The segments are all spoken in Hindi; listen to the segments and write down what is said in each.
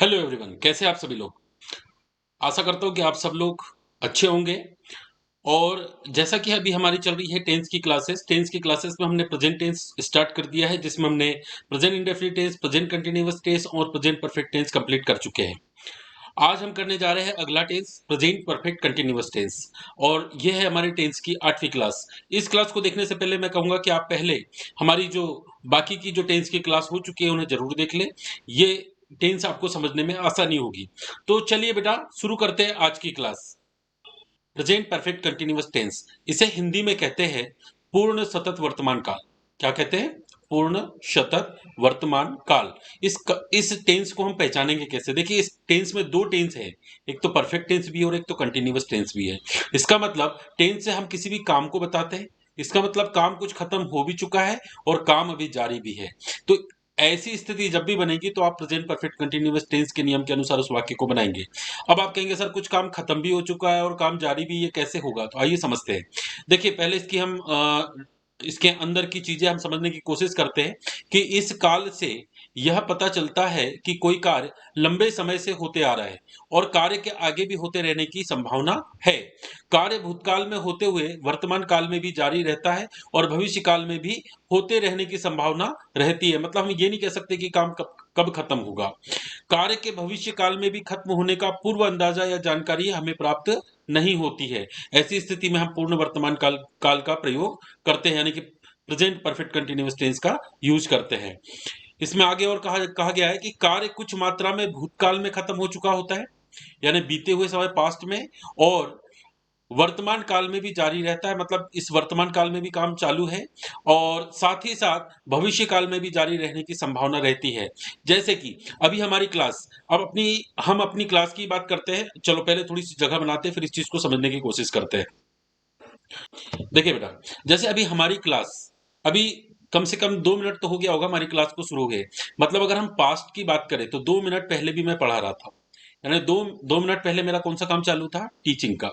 हेलो एवरीवन, कैसे आप सभी लोग। आशा करता हूँ कि आप सब लोग अच्छे होंगे। और जैसा कि अभी हमारी चल रही है टेंस की क्लासेस में हमने प्रेजेंट टेंस स्टार्ट कर दिया है, जिसमें हमने present indefinite tense, present continuous tense और प्रेजेंट परफेक्ट टेंस कंप्लीट कर चुके हैं। आज हम करने जा रहे हैं अगला tense, present perfect continuous tense. और यह है हमारे टेंस की 8वीं क्लास। इस क्लास को देखने से पहले मैं कहूंगा कि आप पहले हमारी जो बाकी की जो टेंस की क्लास हो चुकी है उन्हें जरूर देख लें। ये टेंस आपको समझने में आसानी होगी। तो चलिए बेटा, शुरू करते हैं आज की class. Present perfect continuous tense, इसे हिंदी में कहते हैं पूर्ण सतत वर्तमान काल। क्या कहते हैं? पूर्ण सतत वर्तमान काल। इस टेंस को हम पहचानेंगे कैसे? देखिए, इस टेंस में दो टेंस है, एक तो परफेक्ट टेंस भी है और एक तो कंटिन्यूअस टेंस भी है। इसका मतलब टेंस से हम किसी भी काम को बताते हैं। इसका मतलब काम कुछ खत्म हो भी चुका है और काम अभी जारी भी है। तो ऐसी स्थिति जब भी बनेगी तो आप प्रेजेंट परफेक्ट कंटिन्यूअस टेंस के नियम के अनुसार उस वाक्य को बनाएंगे। अब आप कहेंगे सर, कुछ काम खत्म भी हो चुका है और काम जारी भी, ये कैसे होगा? तो आइए समझते हैं। देखिए, पहले इसके अंदर की चीजें हम समझने की कोशिश करते हैं कि इस काल से यह पता चलता है कि कोई कार्य लंबे समय से होते आ रहा है और कार्य के आगे भी होते रहने की संभावना है। कार्य भूतकाल में होते हुए वर्तमान काल में भी जारी रहता है और भविष्य काल में भी होते रहने की संभावना रहती है। मतलब हम ये नहीं कह सकते कि काम कब कब खत्म होगा। कार्य के भविष्य काल में भी खत्म होने का पूर्व अंदाजा या जानकारी हमें प्राप्त नहीं होती है। ऐसी स्थिति में हम पूर्ण वर्तमान काल का प्रयोग करते हैं, यानी कि प्रेजेंट परफेक्ट कंटिन्यूअस टेंस का यूज करते हैं। इसमें आगे और कहा गया है कि कार्य कुछ मात्रा में भूतकाल में खत्म हो चुका होता है, यानी बीते हुए समय पास्ट में, और वर्तमान काल में भी जारी रहता है, मतलब इस वर्तमान काल में भी काम चालू है और साथ ही साथ भविष्य काल में भी जारी रहने की संभावना रहती है। जैसे कि अभी हमारी क्लास, हम अपनी क्लास की बात करते हैं। चलो पहले थोड़ी सी जगह बनाते हैं, फिर इस चीज को समझने की कोशिश करते हैं। देखिए बेटा, जैसे अभी हमारी क्लास, अभी कम से कम 2 मिनट तो हो गया होगा हमारी क्लास को शुरू हो गए। मतलब अगर हम पास्ट की बात करें तो 2 मिनट पहले भी मैं पढ़ा रहा था, यानी दो मिनट पहले मेरा कौन सा काम चालू था? टीचिंग का।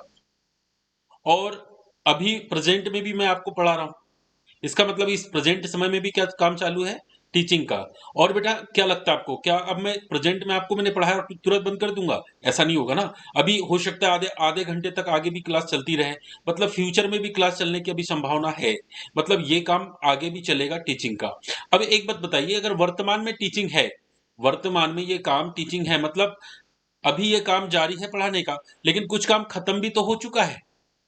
और अभी प्रेजेंट में भी मैं आपको पढ़ा रहा हूं। इसका मतलब इस प्रेजेंट समय में भी क्या काम चालू है? टीचिंग का। और बेटा, क्या लगता है आपको, क्या अब मैं प्रेजेंट में आपको मैंने पढ़ाया और तुरंत बंद कर दूंगा? ऐसा नहीं होगा ना। अभी हो सकता है आधे आधे घंटे तक आगे भी क्लास चलती रहे। मतलब फ्यूचर में भी क्लास चलने की अभी संभावना है। मतलब ये काम आगे भी चलेगा टीचिंग का। अब एक बात बताइए, अगर वर्तमान में टीचिंग है, वर्तमान में ये काम टीचिंग है, मतलब अभी ये काम जारी है पढ़ाने का, लेकिन कुछ काम खत्म भी तो हो चुका है।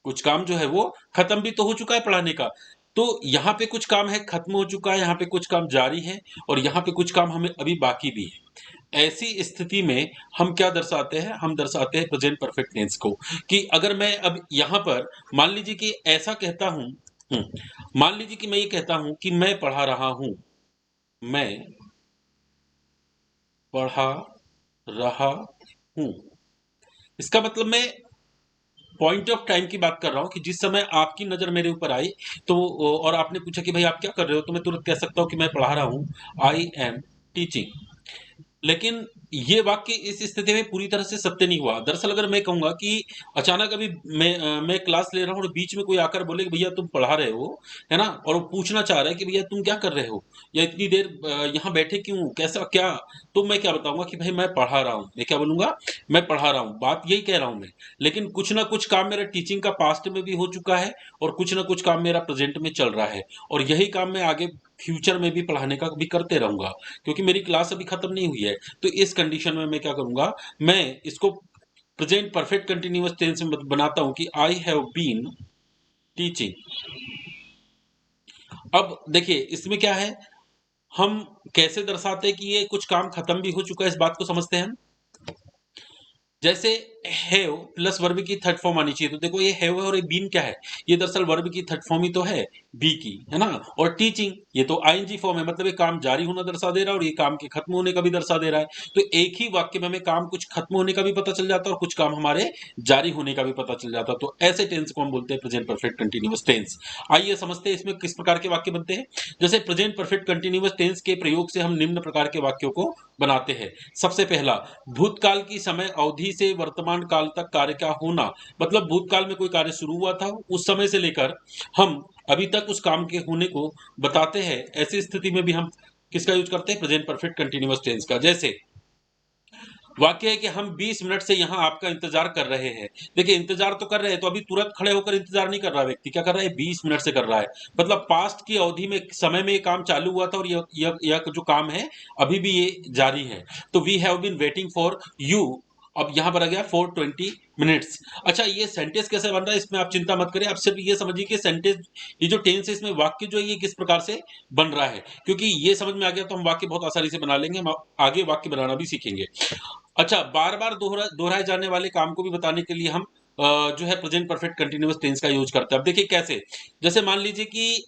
कुछ काम जो है वो खत्म भी तो हो चुका है पढ़ाने का। तो यहाँ पे कुछ काम है खत्म हो चुका है, यहाँ पे कुछ काम जारी है और यहाँ पे कुछ काम हमें अभी बाकी भी है। ऐसी स्थिति में हम क्या दर्शाते हैं? हम दर्शाते हैं प्रेजेंट परफेक्ट टेंस को। कि अगर मैं अब यहाँ पर मान लीजिए कि ऐसा कहता हूं, मान लीजिए कि मैं ये कहता हूं कि मैं पढ़ा रहा हूं, मैं पढ़ा रहा हूं। इसका मतलब मैं पॉइंट ऑफ टाइम की बात कर रहा हूं कि जिस समय आपकी नजर मेरे ऊपर आई, तो और आपने पूछा कि भाई आप क्या कर रहे हो, तो मैं तुरंत कह सकता हूं कि मैं पढ़ा रहा हूं, आई एम टीचिंग। लेकिन ये वाक्य इस स्थिति में पूरी तरह से सत्य नहीं हुआ। दरअसल अगर मैं कहूंगा कि अचानक अभी मैं क्लास ले रहा हूँ और बीच में कोई आकर बोले कि भैया तुम पढ़ा रहे हो, है ना, और वो पूछना चाह रहा है कि भैया तुम क्या कर रहे हो, या इतनी देर यहाँ बैठे क्यों, कैसा क्या? तो मैं क्या बताऊंगा कि भाई मैं पढ़ा रहा हूँ। मैं क्या बोलूंगा? मैं पढ़ा रहा हूँ, बात यही कह रहा हूँ मैं। लेकिन कुछ ना कुछ काम मेरा टीचिंग का पास्ट में भी हो चुका है और कुछ ना कुछ काम मेरा प्रेजेंट में चल रहा है, और यही काम मैं आगे फ्यूचर में भी पढ़ाने का भी करते रहूंगा, क्योंकि मेरी क्लास अभी खत्म नहीं हुई है। तो इस कंडीशन में मैं क्या करूंगा? मैं इसको प्रेजेंट परफेक्ट कंटिन्यूअस टेंस में बनाता हूं कि आई हैव बीन टीचिंग। अब देखिए इसमें क्या है, हम कैसे दर्शाते हैं कि ये कुछ काम खत्म भी हो चुका है, इस बात को समझते हैं हम। जैसे हैव प्लस वर्ब की थर्ड फॉर्म आनी चाहिए। तो देखो ये हैव है और ये बीन क्या है? ये दरअसल वर्ब की थर्ड फॉर्म ही तो है, बी की, है ना। और टीचिंग ये तो आईएनजी फॉर्म है, मतलब ये काम जारी होना दर्शा दे रहा है और ये काम के खत्म होने का भी दर्शा दे रहा है। तो एक ही वाक्य में हमें काम कुछ खत्म होने का भी पता चल जाता है और कुछ काम हमारे जारी होने का भी पता चल जाता है। तो ऐसे टेंस को हम बोलते हैं प्रेजेंट परफेक्ट कंटिन्यूअस टेंस। आइए समझते हैं इसमें किस प्रकार के वाक्य बनते हैं। जैसे प्रेजेंट परफेक्ट कंटिन्यूअस टेंस के प्रयोग से हम निम्न प्रकार के वाक्यों को बनाते हैं। सबसे पहला, भूतकाल की समय अवधि से वर्तमान काल तक कार्य का होना। मतलब भूतकाल में कोई कार्य शुरू हुआ था, उस समय से लेकर हम अभी तक उस काम के होने को बताते हैं। ऐसी स्थिति में भी हम किसका यूज करते हैं? प्रेजेंट परफेक्ट कंटिन्यूअस टेंस का। जैसे वाक्य है कि हम 20 मिनट से यहाँ आपका इंतजार कर रहे हैं। देखिए इंतजार तो कर रहे हैं, तो अभी तुरंत खड़े होकर इंतजार नहीं कर रहा व्यक्ति, क्या कर रहा है, 20 मिनट से कर रहा है। मतलब पास्ट की अवधि में, समय में ये काम चालू हुआ था और यह जो काम है अभी भी ये जारी है। तो we have been waiting for you, अब यहाँ पर आ गया फॉर 20 मिनट्स। अच्छा, ये सेंटेंस कैसे बन रहा है इसमें आप चिंता मत करें, आप सिर्फ ये समझिए कि सेंटेंस, ये जो टेंस है इसमें वाक्य जो है ये किस प्रकार से बन रहा है। क्योंकि ये समझ में आ गया तो हम वाक्य बहुत आसानी से बना लेंगे, हम आगे वाक्य बनाना भी सीखेंगे। अच्छा, बार-बार दोहराए जाने वाले काम को भी बताने के लिए हम जो है प्रेजेंट परफेक्ट कंटीन्यूअस टेंस का यूज करते हैं। अब देखिए कैसे, जैसे मान लीजिए कि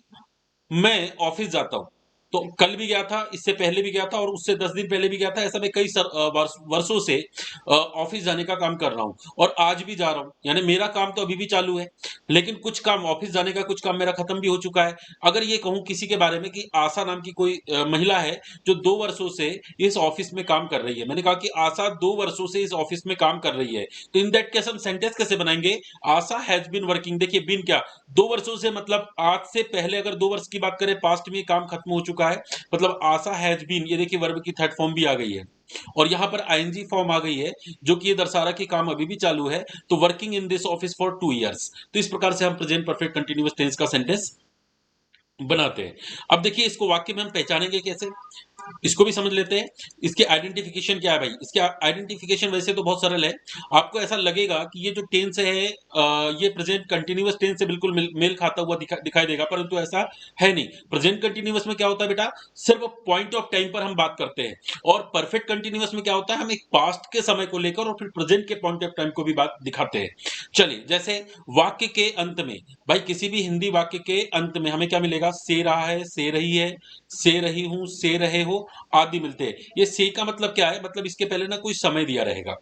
मैं ऑफिस जाता हूँ, तो कल भी गया था, इससे पहले भी गया था और उससे 10 दिन पहले भी गया था। ऐसा मैं कई वर्षों से ऑफिस जाने का काम कर रहा हूँ और आज भी जा रहा हूँ, यानी मेरा काम तो अभी भी चालू है। लेकिन कुछ काम ऑफिस जाने का, कुछ काम मेरा खत्म भी हो चुका है। अगर ये कहूँ किसी के बारे में कि आशा नाम की कोई महिला है जो 2 वर्षों से इस ऑफिस में काम कर रही है। मैंने कहा कि आशा 2 वर्षों से इस ऑफिस में काम कर रही है। तो इन दैट केस हम सेंटेंस कैसे बनाएंगे, आशा हैज बीन वर्किंग। देखिए बीन क्या, 2 वर्षों से, मतलब आज से पहले अगर 2 वर्ष की बात करें, पास्ट में काम खत्म हो चुका है, मतलब आशा हैज बीन, ये देखिए वर्ब की थर्ड फॉर्म भी आ गई है और यहाँ पर आईएनजी फॉर्म आ गई है, जो कि ये दर्शा रहा है कि काम अभी भी चालू है। तो working in this office for 2 years. तो इस प्रकार से हम प्रेजेंट परफेक्ट कंटीन्यूअस टेंस का सेंटेंस बनाते हैं। अब देखिए इसको वाक्य में हम पहचानेंगे कैसे, इसको भी समझ लेते हैं। इसकी आइडेंटिफिकेशन क्या है भाई, इसकी आइडेंटिफिकेशन वैसे तो बहुत सरल है। आपको ऐसा लगेगा कि ये जो टेंस है ये प्रेजेंट कंटीन्यूअस टेंस से बिल्कुल मेल खाता हुआ दिखाई देगा, परंतु ऐसा है नहीं। प्रेजेंट कंटीन्यूअस में क्या होता है बेटा, सिर्फ पॉइंट ऑफ टाइम पर हम बात करते हैं, और परफेक्ट कंटीन्यूअस में क्या होता है, हम एक पास्ट के समय को लेकर और फिर प्रेजेंट के पॉइंट ऑफ टाइम को भी बात दिखाते हैं। चलिए, जैसे वाक्य के अंत में, भाई किसी भी हिंदी वाक्य के अंत में हमें क्या मिलेगा, से रहा है, से रही है, से रही हूं, से रहे हो आदि मिलते हैं। ये से का मतलब क्या है, मतलब इसके पहले ना कोई समय दिया रहेगा,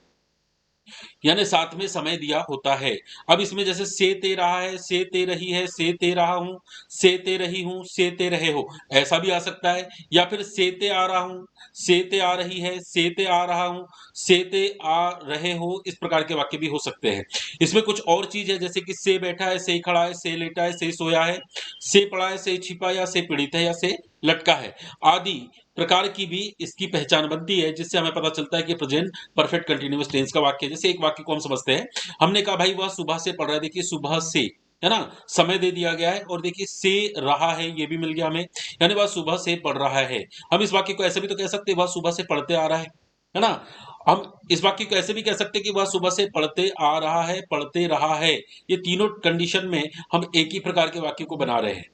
यानी साथ में समय दिया होता है। अब इसमें जैसे से ते रहा है, से ते रही है, से ते रहा हूं, से ते रही हूं, से ते रहे हो, ऐसा भी आ सकता है। या फिर से ते आ रहा हूं, से ते आ रही है, से ते आ रहा हूं, से ते आ रहे हो, इस प्रकार के वाक्य भी हो सकते हैं। इसमें कुछ और चीज है, जैसे कि से बैठा है, से खड़ा है, से लेटा है, से सोया है, से पड़ा है, से छिपा, या से पीड़ित है, या से लटका है, आदि प्रकार की भी इसकी पहचान बनती है, जिससे हमें पता चलता है कि प्रेजेंट परफेक्ट कंटीन्यूअस टेंस का वाक्य। जैसे एक वाक्य को हम समझते हैं, हमने कहा भाई वह सुबह से पढ़ रहा है, देखिए सुबह से, है ना, समय दे दिया गया है, और देखिए से रहा है ये भी मिल गया हमें, यानी वह सुबह से पढ़ रहा है। हम इस वाक्य को ऐसे भी तो कह सकते हैं, वह सुबह से पढ़ते आ रहा है ना। हम इस वाक्य को ऐसे भी कह सकते हैं कि वह सुबह से पढ़ते आ रहा है, पढ़ते रहा है। ये तीनों कंडीशन में हम एक ही प्रकार के वाक्य को बना रहे हैं।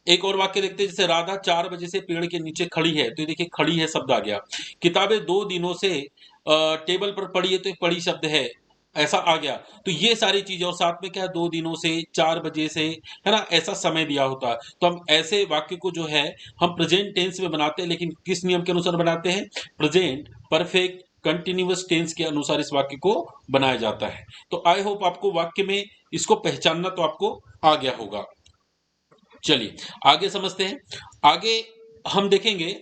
एक और वाक्य देखते हैं, जैसे राधा 4 बजे से पेड़ के नीचे खड़ी है, तो ये देखिए खड़ी है शब्द आ गया। किताबें 2 दिनों से टेबल पर पड़ी है, तो ये पड़ी शब्द है, ऐसा आ गया। तो ये सारी चीजें, और साथ में क्या है, 2 दिनों से, 4 बजे से, है ना, ऐसा समय दिया होता है। तो हम ऐसे वाक्य को जो है हम प्रेजेंट टेंस में बनाते हैं, लेकिन किस नियम के अनुसार बनाते हैं, प्रेजेंट परफेक्ट कंटिन्यूअस टेंस के अनुसार इस वाक्य को बनाया जाता है। तो आई होप आपको वाक्य में इसको पहचानना तो आपको आ गया होगा। चलिए आगे समझते हैं। आगे हम देखेंगे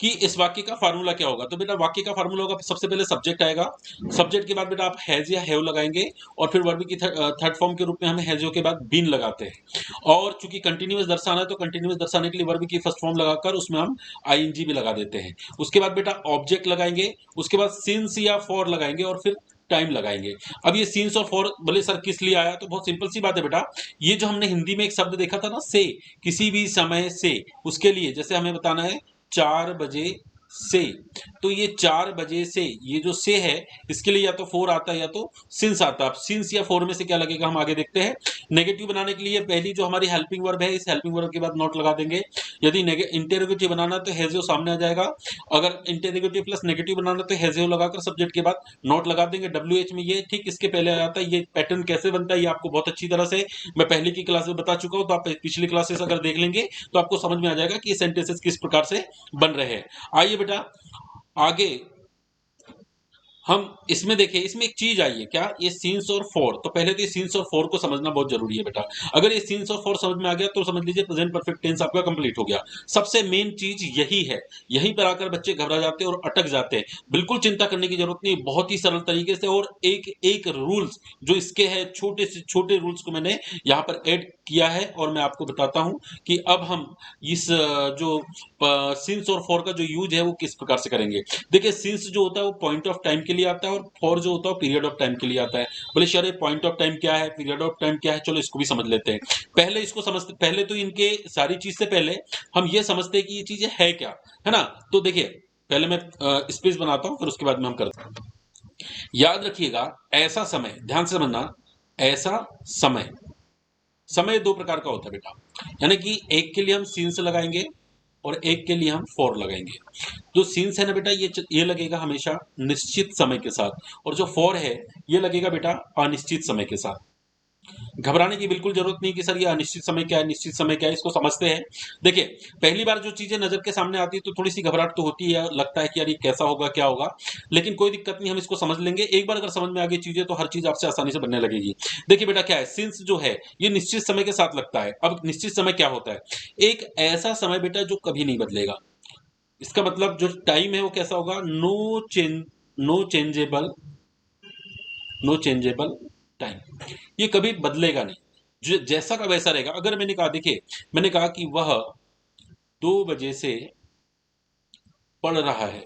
कि इस वाक्य का फार्मूला क्या होगा। तो बेटा वाक्य का फार्मूला होगा, सबसे पहले सब्जेक्ट आएगा, सब्जेक्ट के बाद बेटा आप हैज या हैव लगाएंगे, और फिर वर्ब की थर्ड फॉर्म के रूप में हम हैज के बाद बीन लगाते हैं। और चूंकि कंटिन्यूअस दर्शाना है, तो कंटिन्यूअस दर्शाने के लिए वर्ब की फर्स्ट फॉर्म लगाकर उसमें हम आईएनजी भी लगा देते हैं। उसके बाद बेटा ऑब्जेक्ट लगाएंगे, उसके बाद सिंस या फॉर लगाएंगे, और फिर टाइम लगाएंगे। अब ये सीन्स और फॉर बोले सर किस लिए आया, तो बहुत सिंपल सी बात है बेटा, ये जो हमने हिंदी में एक शब्द देखा था ना, से, किसी भी समय से, उसके लिए जैसे हमें बताना है 4 बजे से, तो ये 4 बजे से, ये जो से है, इसके लिए या तो फोर आता है या तो सिंस आता है। सिंस या फोर में से क्या लगेगा हम आगे देखते हैं। नेगेटिव बनाने के लिए पहली जो हमारी हेल्पिंग वर्ब है, इस हेल्पिंग वर्ब के बाद नॉट लगा देंगे। यदि इंटेरोगेटिव बनाना तो हैज़ सामने आ जाएगा। अगर इंटेरोगेटिव प्लस नेगेटिव बनाना तो हैज़ लगाकर सब्जेक्ट के बाद नॉट लगा देंगे। WH में ये ठीक इसके पहले आ जाता है। ये पैटर्न कैसे बनता है ये आपको बहुत अच्छी तरह से मैं पहले की क्लास में बता चुका हूं, तो आप पिछली क्लासेस अगर देख लेंगे तो आपको समझ में आ जाएगा कि ये सेंटेंसेस किस प्रकार से बन रहे हैं। आइए बेटा आगे हम इसमें देखें, इसमें एक चीज आई है क्या, ये सीन्स और फॉर। तो पहले तो ये सीन्स और फॉर को समझना बहुत जरूरी है बेटा। अगर ये सीन्स और फॉर समझ में आ गया तो समझ लीजिए प्रेजेंट परफेक्ट टेंस आपका कंप्लीट हो गया। सबसे मेन चीज यही है, यहीं पर आकर बच्चे घबरा जाते हैं और अटक जाते हैं। बिल्कुल चिंता करने की जरूरत नहीं, बहुत ही सरल तरीके से, और एक एक रूल्स जो इसके है, छोटे से छोटे रूल्स को मैंने यहाँ पर ऐड किया है, और मैं आपको बताता हूं कि अब हम इस जो सिंस और फॉर का जो यूज है वो किस प्रकार से करेंगे। देखिए सिंस जो होता है वो पॉइंट ऑफ टाइम के के लिए आता है और फॉर जो होता है पीरियड ऑफ टाइम के लिए आता है। बोले सर पॉइंट ऑफ टाइम क्या है, पीरियड ऑफ टाइम क्या है, चलो इसको भी समझ लेते हैं। पहले इसको समझते, पहले तो इनके सारी चीज से पहले हम ये समझते हैं कि ये चीजें है क्या, है ना। तो देखिए पहले मैं स्पेस बनाता हूं, फिर उसके बाद में हम करते हैं। याद रखिएगा ऐसा समय, ध्यान से समझना, ऐसा समय, समय दो प्रकार का होता है बेटा, यानी कि एक के लिए हम सीन्स लगाएंगे और एक के लिए हम फॉर लगाएंगे। जो सीन्स है ना बेटा ये लगेगा हमेशा निश्चित समय के साथ, और जो फॉर है ये लगेगा बेटा अनिश्चित समय के साथ। घबराने की बिल्कुल जरूरत नहीं कि सर ये अनिश्चित समय क्या है, निश्चित समय क्या है, इसको समझते हैं। देखिए पहली बार जो चीजें नजर के सामने आती है तो थोड़ी सी घबराहट तो होती है, लगता है कि यार ये कैसा होगा क्या होगा, लेकिन कोई दिक्कत नहीं, हम इसको समझ लेंगे। एक बार अगर समझ में आ गई चीजें तो हर चीज आपसे आसानी से बनने लगेगी। देखिए बेटा क्या है, सिंस जो है ये निश्चित समय के साथ लगता है। अब निश्चित समय क्या होता है, एक ऐसा समय बेटा जो कभी नहीं बदलेगा। इसका मतलब जो टाइम है वो कैसा होगा, no changeable, no changeable time, ये कभी बदलेगा नहीं, जो जैसा का वैसा रहेगा। अगर मैंने कहा, देखिए मैंने कहा कि वह 2 बजे से पढ़ रहा है,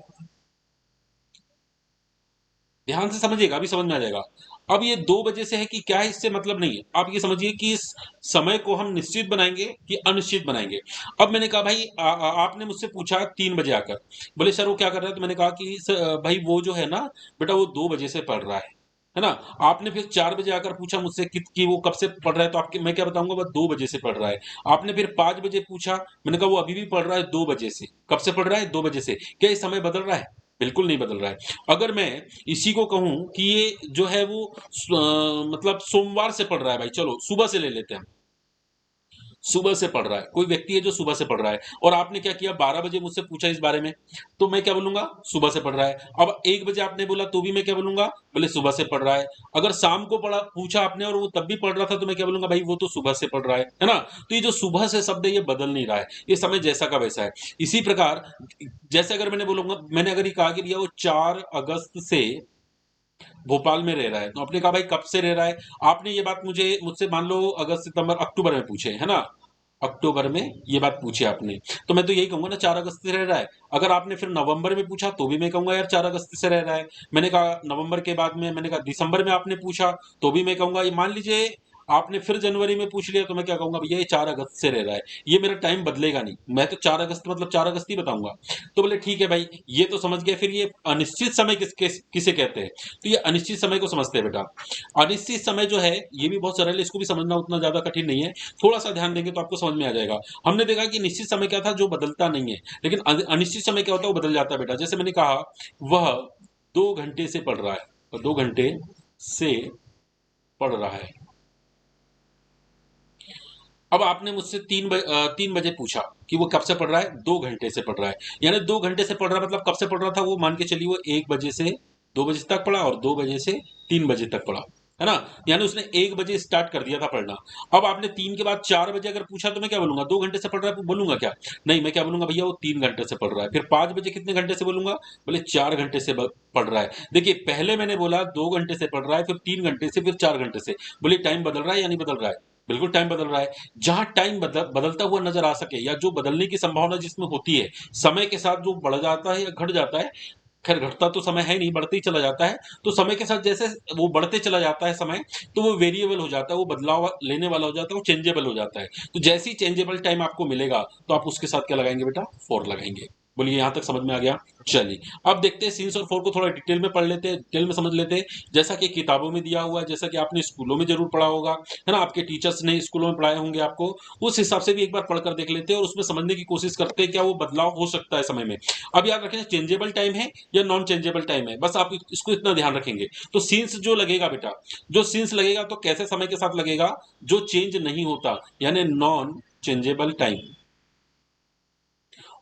ध्यान से समझिएगा अभी समझ में आ जाएगा। अब ये 2 बजे से है कि क्या है, इससे मतलब नहीं है। आप ये समझिए कि इस समय को हम निश्चित बनाएंगे कि अनिश्चित बनाएंगे। अब मैंने कहा भाई आपने मुझसे पूछा 3 बजे आकर, बोले सर वो क्या कर रहा है, तो मैंने कहा कि भाई वो जो है ना बेटा वो 2 बजे से पढ़ रहा है ना। आपने फिर 4 बजे आकर पूछा मुझसे कि वो कब से पढ़ रहा है, तो आपके मैं क्या बताऊंगा, वह 2 बजे से पढ़ रहा है। आपने फिर 5 बजे पूछा, मैंने कहा वो अभी भी पढ़ रहा है 2 बजे से। कब से पढ़ रहा है, 2 बजे से। क्या ये समय बदल रहा है, बिल्कुल नहीं बदल रहा है। अगर मैं इसी को कहूं कि ये जो है वो मतलब सोमवार से पढ़ रहा है, भाई चलो सुबह से ले लेते हैं, सुबह से पढ़ रहा है, कोई व्यक्ति है जो सुबह से पढ़ रहा है, और आपने क्या किया 12 बजे मुझसे पूछा इस बारे में, तो मैं क्या बोलूंगा, सुबह से पढ़ रहा है। अब 1 बजे आपने बोला तो भी मैं क्या बोलूंगा, बोले सुबह से पढ़ रहा है। अगर शाम को पढ़ा पूछा आपने और वो तब भी पढ़ रहा था, तो मैं क्या बोलूंगा, भाई वो तो सुबह से पढ़ रहा है ना। तो ये जो सुबह से शब्द है ये बदल नहीं रहा है, ये समय जैसा का वैसा है। इसी प्रकार जैसे अगर मैंने बोलूंगा, मैंने अगर ये कहा कि भैया वो 4 अगस्त से भोपाल में रह रहा है, तो आपने कहा भाई कब से रह रहा है। आपने ये बात मुझसे मान लो अगस्त सितंबर अक्टूबर में पूछे, है ना, अक्टूबर में ये बात पूछी आपने, तो मैं तो यही कहूंगा ना 4 अगस्त से रह रहा है। अगर आपने फिर नवंबर में पूछा तो भी मैं कहूंगा यार 4 अगस्त से रह रहा है। मैंने कहा नवंबर के बाद में, मैंने कहा दिसंबर में आपने पूछा तो भी मैं कहूंगा, ये मान लीजिए आपने फिर जनवरी में पूछ लिया तो मैं क्या कहूंगा, भैया ये 4 अगस्त से रह रहा है, ये मेरा टाइम बदलेगा नहीं, मैं तो 4 अगस्त मतलब 4 अगस्त ही बताऊंगा। तो बोले ठीक है भाई, ये तो समझ गया। फिर ये अनिश्चित समय किसे कहते हैं, तो ये अनिश्चित समय को समझते हैं बेटा। अनिश्चित समय जो है ये भी बहुत सरल है, इसको भी समझना उतना ज्यादा कठिन नहीं है, थोड़ा सा ध्यान देंगे तो आपको समझ में आ जाएगा। हमने देखा कि निश्चित समय क्या था, जो बदलता नहीं है, लेकिन अनिश्चित समय क्या होता है, वो बदल जाता है बेटा। जैसे मैंने कहा वह 2 घंटे से पढ़ रहा है, और 2 घंटे से पढ़ रहा है। अब आपने मुझसे 3 बजे पूछा कि वो कब से पढ़ रहा है, 2 घंटे से पढ़ रहा है। यानी 2 घंटे से पढ़ रहा है मतलब कब से पढ़ रहा था, वो मान के चलिए वो 1 बजे से 2 बजे तक पढ़ा और 2 बजे से 3 बजे तक पढ़ा, है ना। यानी उसने 1 बजे स्टार्ट कर दिया था पढ़ना। अब आपने 3 के बाद 4 बजे अगर पूछा तो मैं क्या बोलूंगा, 2 घंटे से पढ़ रहा है, बोलूंगा क्या, नहीं मैं क्या बोलूंगा, भैया वो 3 घंटे से पढ़ रहा है। फिर 5 बजे कितने घंटे से बोलूंगा, बोले 4 घंटे से पढ़ रहा है। देखिए पहले मैंने बोला 2 घंटे से पढ़ रहा है, फिर 3 घंटे से, फिर 4 घंटे से। बोले टाइम बदल रहा है या नहीं बदल रहा है, बिल्कुल टाइम बदल रहा है। जहां टाइम बदलता हुआ नजर आ सके, या जो बदलने की संभावना जिसमें होती है, समय के साथ जो बढ़ जाता है या घट जाता है, खैर घटता तो समय है नहीं, बढ़ते ही चला जाता है। तो समय के साथ जैसे वो बढ़ते चला जाता है समय, तो वो वेरिएबल हो जाता है, वो बदलाव लेने वाला हो जाता है, वो चेंजेबल हो जाता है। तो जैसे ही चेंजेबल टाइम आपको मिलेगा तो आप उसके साथ क्या लगाएंगे बेटा, फॉर लगाएंगे। बोलिए यहां तक समझ में आ गया। चलिए अब देखते हैं सीन्स और फॉर को थोड़ा डिटेल में पढ़ लेते हैं, डिटेल में समझ लेते हैं। जैसा कि किताबों में दिया हुआ है, जैसा कि आपने स्कूलों में जरूर पढ़ा होगा, है ना, आपके टीचर्स ने स्कूलों में पढ़ाए होंगे आपको, उस हिसाब से भी एक बार पढ़कर देख लेते हैं और उसमें समझने की कोशिश करते हैं क्या वो बदलाव हो सकता है समय में। अब याद रखें चेंजेबल टाइम है या नॉन चेंजेबल टाइम है, बस आप इसको इतना ध्यान रखेंगे। तो सीन्स जो लगेगा बेटा, जो सीन्स लगेगा तो कैसे समय के साथ लगेगा, जो चेंज नहीं होता, यानी नॉन चेंजेबल टाइम।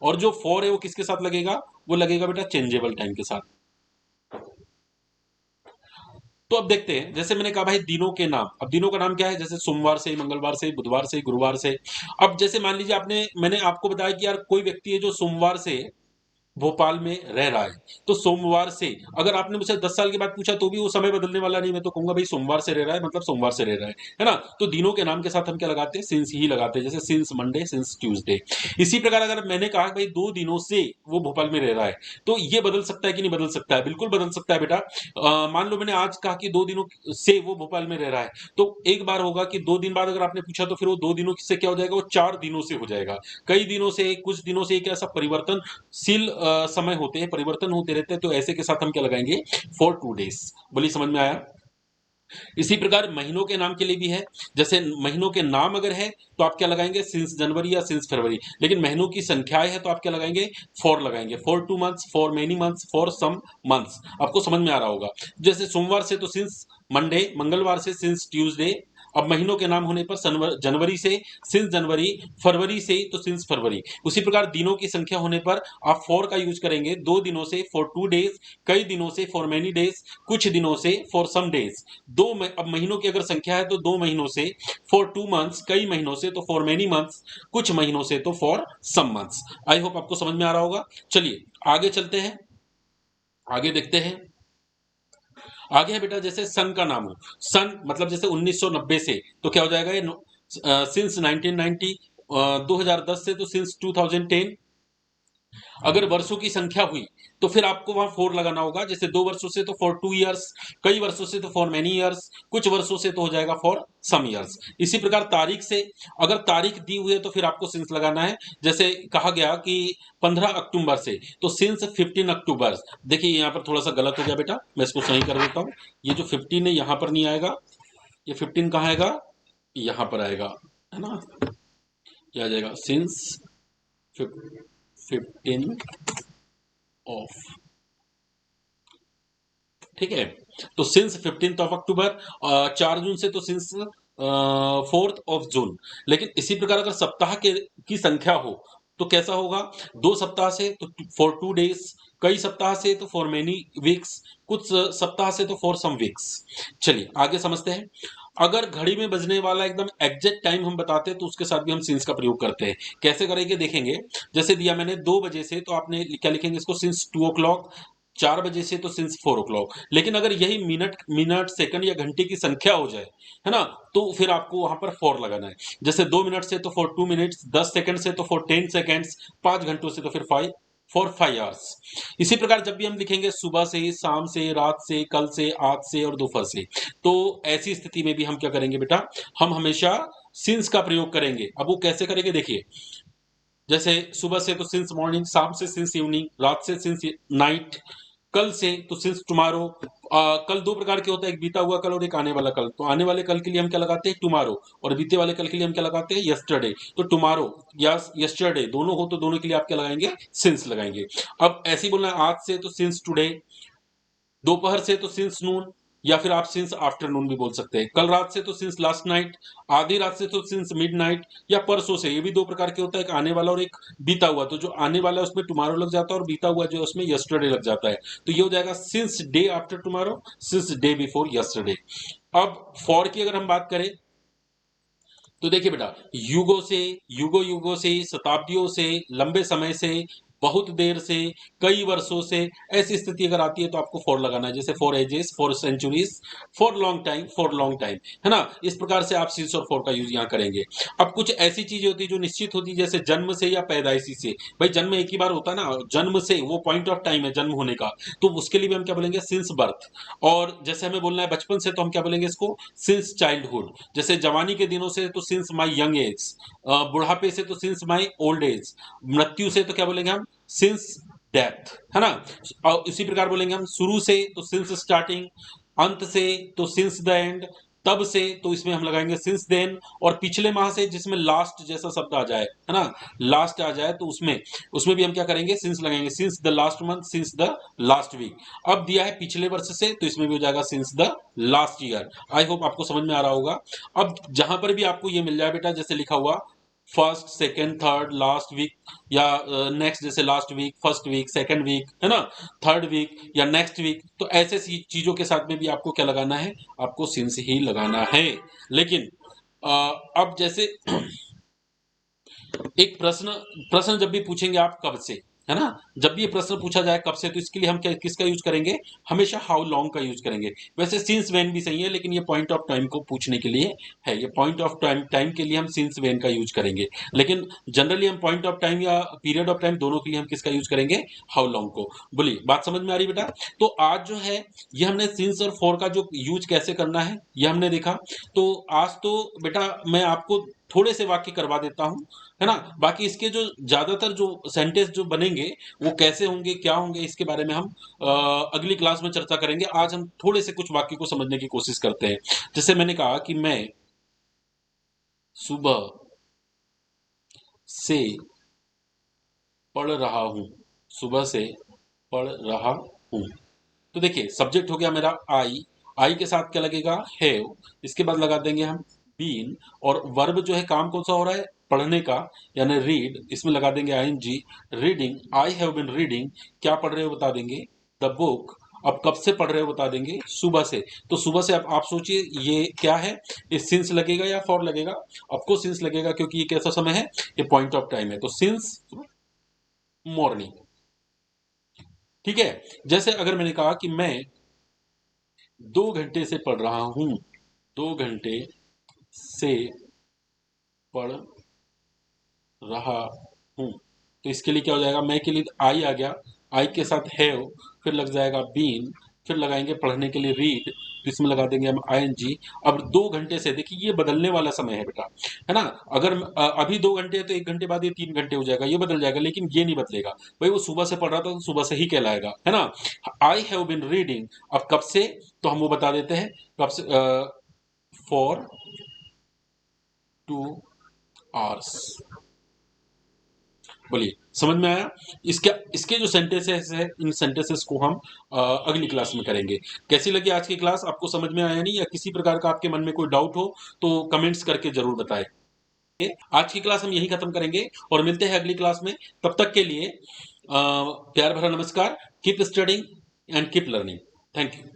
और जो फॉर है वो किसके साथ लगेगा, वो लगेगा बेटा चेंजेबल टाइम के साथ। तो अब देखते हैं, जैसे मैंने कहा भाई दिनों के नाम, अब दिनों का नाम क्या है, जैसे सोमवार से, मंगलवार से, बुधवार से, गुरुवार से। अब जैसे मान लीजिए मैंने आपको बताया कि यार कोई व्यक्ति है जो सोमवार से भोपाल में रह रहा है। तो सोमवार से, अगर आपने मुझसे 10 साल के बाद पूछा तो भी वो समय बदलने वाला नहीं, मैं तो कहूंगा भाई सोमवार से रह रहा है मतलब सोमवार से रह रहा है ना। तो दिनों के नाम के साथ हम क्या लगाते हैं, सिंस ही लगाते हैं, जैसे सिंस मंडे, सिंस ट्यूसडे। इसी प्रकार अगर मैंने कहा भाई 2 दिनों से वो भोपाल में रह रहा है, तो ये बदल सकता है कि नहीं बदल सकता है, बिल्कुल बदल सकता है बेटा। मान लो मैंने आज कहा कि 2 दिनों से वो भोपाल में रह रहा है, तो एक बार होगा कि 2 दिन बाद अगर आपने पूछा तो फिर वो 2 दिनों से क्या हो जाएगा, वो 4 दिनों से हो जाएगा। कई दिनों से, कुछ दिनों से, एक ऐसा परिवर्तनशील समय होते हैं, परिवर्तन होते रहते हैं, तो ऐसे के साथ हम क्या लगाएंगे, फॉर 2 डेज। बोलिए समझ में आया। इसी प्रकार महीनों के नाम के लिए भी है, जैसे महीनों के नाम अगर है तो आप क्या लगाएंगे, सिंस जनवरी या सिंस फरवरी। लेकिन महीनों की संख्याएं है तो आप क्या लगाएंगे, फॉर लगाएंगे, for 2 months, for many months, for some months. आपको समझ में आ रहा होगा। जैसे सोमवार से तो सिंस मंडे, मंगलवार से सिंस ट्यूसडे। अब महीनों के नाम होने पर जनवरी से सिंस जनवरी, फरवरी से तो सिंस फरवरी। उसी प्रकार दिनों की संख्या होने पर आप फॉर का यूज करेंगे, 2 दिनों से फॉर 2 डेज, कई दिनों से फॉर मेनी डेज, कुछ दिनों से फॉर सम डेज। अब महीनों की अगर संख्या है तो 2 महीनों से फॉर 2 मंथ्स, कई महीनों से तो फॉर मेनी मंथ्स, कुछ महीनों से तो for some months. I hope आपको समझ में आ रहा होगा। चलिए आगे चलते हैं, आगे देखते हैं। आगे है बेटा, जैसे सन का नाम हो, सन मतलब जैसे 1990 से तो क्या हो जाएगा ये, सिंस 1990, 2010 से तो सिंस 2010। अगर वर्षों की संख्या हुई तो फिर आपको वहां फोर लगाना होगा, जैसे 2 वर्षों से तो फॉर 2 इयर्स, कई वर्षों से तो फॉर मेनी इयर्स, कुछ वर्षों से तो हो जाएगा फॉर सम इयर्स। इसी प्रकार तारीख से, अगर तारीख दी हुई है तो फिर आपको सिंस लगाना है। जैसे कहा गया कि 15 अक्टूबर से तो सिंस 15 अक्टूबर। देखिए यहाँ पर थोड़ा सा गलत हो गया बेटा, मैं इसको सही कर देता हूँ। ये जो 15 है यहाँ पर नहीं आएगा, ये 15 कहाँ आएगा, यहाँ पर आएगा, है ना। क्या आ जाएगा, सिंस 15 ऑफ, ठीक है। तो सिंस 15th ऑफ अक्टूबर, 4 जून से तो सिंस 4th ऑफ जून। लेकिन इसी प्रकार अगर सप्ताह के की संख्या हो तो कैसा होगा, 2 सप्ताह से तो फॉर 2 डेज, कई सप्ताह से तो फॉर मेनी वीक्स, कुछ सप्ताह से तो फॉर सम वीक्स। चलिए आगे समझते हैं। अगर घड़ी में बजने वाला एकदम एग्जैक्ट टाइम हम बताते हैं तो उसके साथ भी हम सिंस का प्रयोग करते हैं। कैसे करेंगे देखेंगे। जैसे दिया मैंने 2 बजे से, तो आपने क्या लिखेंगे इसको, सिंस 2 o'clock। 4 बजे से तो सिंस 4 o'clock। लेकिन अगर यही मिनट मिनट सेकंड या घंटे की संख्या हो जाए, है ना, तो फिर आपको वहां पर फॉर लगाना है। जैसे 2 मिनट से तो फॉर 2 मिनट्स, 10 सेकंड से तो फॉर 10 सेकेंड्स, 5 घंटों से तो फिर फॉर 5 आवर्स। इसी प्रकार जब भी हम लिखेंगे सुबह से, शाम से, रात से, कल से, आज से और दोपहर से, तो ऐसी स्थिति में भी हम क्या करेंगे बेटा, हम हमेशा सिंस का प्रयोग करेंगे। अब वो कैसे करेंगे देखिए। जैसे सुबह से तो सिंस मॉर्निंग, शाम से सिंस इवनिंग, रात से सिंस नाइट, कल से तो सिंस टुमारो। कल 2 प्रकार के होता है, एक बीता हुआ कल और एक आने वाला कल। तो आने वाले कल के लिए हम क्या लगाते हैं, टुमारो, और बीते वाले कल के लिए हम क्या लगाते हैं, यस्टरडे। तो टुमारो या यस्टरडे दोनों हो तो दोनों के लिए आप क्या लगाएंगे, सिंस लगाएंगे। अब ऐसे ही बोलना है, आज से तो सिंस टुडे, दोपहर से तो सिंस नून, या फिर आप सिंस आफ्टरनून भी बोल सकते हैं। कल रात से तो सिंस लास्ट नाइट, आधी रात से तो सिंस मिडनाइट, या परसों से। ये भी 2 प्रकार के होता है, एक आने वाला और एक बीता हुआ। तो जो आने वाला है उसमें टुमारो लग जाता है, और बीता हुआ जो है उसमें यस्टरडे लग जाता है। तो ये हो जाएगा since day after tomorrow, since day before yesterday. अब फॉर की अगर हम बात करें तो देखिए बेटा, युगों से, युगो युगों से, शताब्दियों से, लंबे समय से, बहुत देर से, कई वर्षों से, ऐसी स्थिति अगर आती है तो आपको फॉर लगाना है। जैसे for ages, for centuries, for long time, for long time, है ना। इस प्रकार से आप सिंस और फॉर का यूज यहाँ करेंगे। अब कुछ ऐसी चीजें होती है जो निश्चित होती है, जैसे जन्म से या पैदाइशी से। भाई जन्म एक ही बार होता है ना, जन्म से वो पॉइंट ऑफ टाइम है जन्म होने का, तो उसके लिए भी हम क्या बोलेंगे, सिंस बर्थ। और जैसे हमें बोलना है बचपन से, तो हम क्या बोलेंगे इसको, सिंस चाइल्डहुड। जैसे जवानी के दिनों से तो सिंस माई यंग एज, बुढ़ापे से तो सिंस माई ओल्ड एज, मृत्यु से तो क्या बोलेंगे हम, सिंस डेथ, है ना। और इसी प्रकार बोलेंगे हम शुरू से तो सिंस स्टार्टिंग, अंत से तो सिंस द एंड, तब से तो इसमें हम लगाएंगे सिंस देन, और पिछले माह से जिसमें लास्ट जैसा शब्द आ जाए, है ना, लास्ट आ जाए, तो उसमें उसमें भी हम क्या करेंगे, सिंस लगाएंगे, since the last month, since the last week. अब दिया है पिछले वर्ष से, तो इसमें भी हो जाएगा since the last year. I hope आपको समझ में आ रहा होगा। अब जहां पर भी आपको ये मिल जाए बेटा, जैसे लिखा हुआ first, second, third, last week, या नेक्स्ट, जैसे last week, first week, second week, है ना, थर्ड वीक या नेक्स्ट वीक, तो ऐसे चीजों के साथ में भी आपको क्या लगाना है, आपको सिंस ही लगाना है। लेकिन अब जैसे एक प्रश्न प्रश्न जब भी पूछेंगे आप कब से, है ना। जब भी ये प्रश्न पूछा जाए कब से, तो इसके लिए हम किसका यूज करेंगे, हमेशा हाउ लॉन्ग का यूज करेंगे। वैसे सिंस व्हेन भी सही है, लेकिन ये पॉइंट ऑफ टाइम को पूछने के लिए है, ये पॉइंट ऑफ टाइम के लिए हम सिंस व्हेन का यूज करेंगे। लेकिन जनरली हम पॉइंट ऑफ टाइम या पीरियड ऑफ टाइम दोनों के लिए हम किसका यूज करेंगे, हाउ लॉन्ग को। बोलिए बात समझ में आ रही बेटा। तो आज जो है ये हमने सिंस और फॉर का जो यूज कैसे करना है ये हमने देखा। तो आज तो बेटा मैं आपको थोड़े से वाक्य करवा देता हूं, है ना। बाकी इसके जो ज्यादातर जो सेंटेंस जो बनेंगे वो कैसे होंगे, क्या होंगे, इसके बारे में हम अगली क्लास में चर्चा करेंगे। आज हम थोड़े से कुछ वाक्य को समझने की कोशिश करते हैं। जैसे मैंने कहा कि मैं सुबह से पढ़ रहा हूं, सुबह से पढ़ रहा हूं। तो देखिए सब्जेक्ट हो गया मेरा आई के साथ क्या लगेगा, हैव। इसके बाद लगा देंगे हम बीन, और वर्ब जो है काम कौन सा हो रहा है, पढ़ने का, यानी रीड, इसमें लगा देंगे ING. Reading, I have been reading, क्या पढ़ रहे हो बता देंगे, द बुक। अब कब से पढ़ रहे हो बता देंगे, सुबह से। तो सुबह से अब आप सोचिए ये क्या है, ये सिंस लगेगा या फॉर लगेगा, आपको सिंस लगेगा क्योंकि ये कैसा समय है, ये पॉइंट ऑफ टाइम है, तो सिंस मॉर्निंग। ठीक है। जैसे अगर मैंने कहा कि मैं 2 घंटे से पढ़ रहा हूं, 2 घंटे से पढ़ रहा हूं, तो इसके लिए क्या हो जाएगा, मैं के लिए आई आ गया, आई के साथ हैव, फिर लग जाएगा बीन, फिर लगाएंगे पढ़ने के लिए रीड, तो इसमें लगा देंगे हम आईएनजी। अब 2 घंटे से, देखिए ये बदलने वाला समय है बेटा, है ना। अगर अभी 2 घंटे है तो 1 घंटे बाद ये 3 घंटे हो जाएगा, ये बदल जाएगा, लेकिन ये नहीं बदलेगा भाई, वो सुबह से पढ़ रहा था तो सुबह से ही कहलाएगा, है ना। आई हैव बिन रीडिंग, अब कब से, तो हम वो बता देते हैं कब से, फॉर 2 आवर्स। बोलिए समझ में आया। इसके इसके जो सेंटेंसेस है, इन सेंटेंसेस को हम अगली क्लास में करेंगे। कैसी लगी आज की क्लास, आपको समझ में आया नहीं, या किसी प्रकार का आपके मन में कोई डाउट हो तो कमेंट्स करके जरूर बताएं। आज की क्लास हम यही खत्म करेंगे और मिलते हैं अगली क्लास में। तब तक के लिए प्यार भरा नमस्कार। Keep studying and keep learning. Thank you.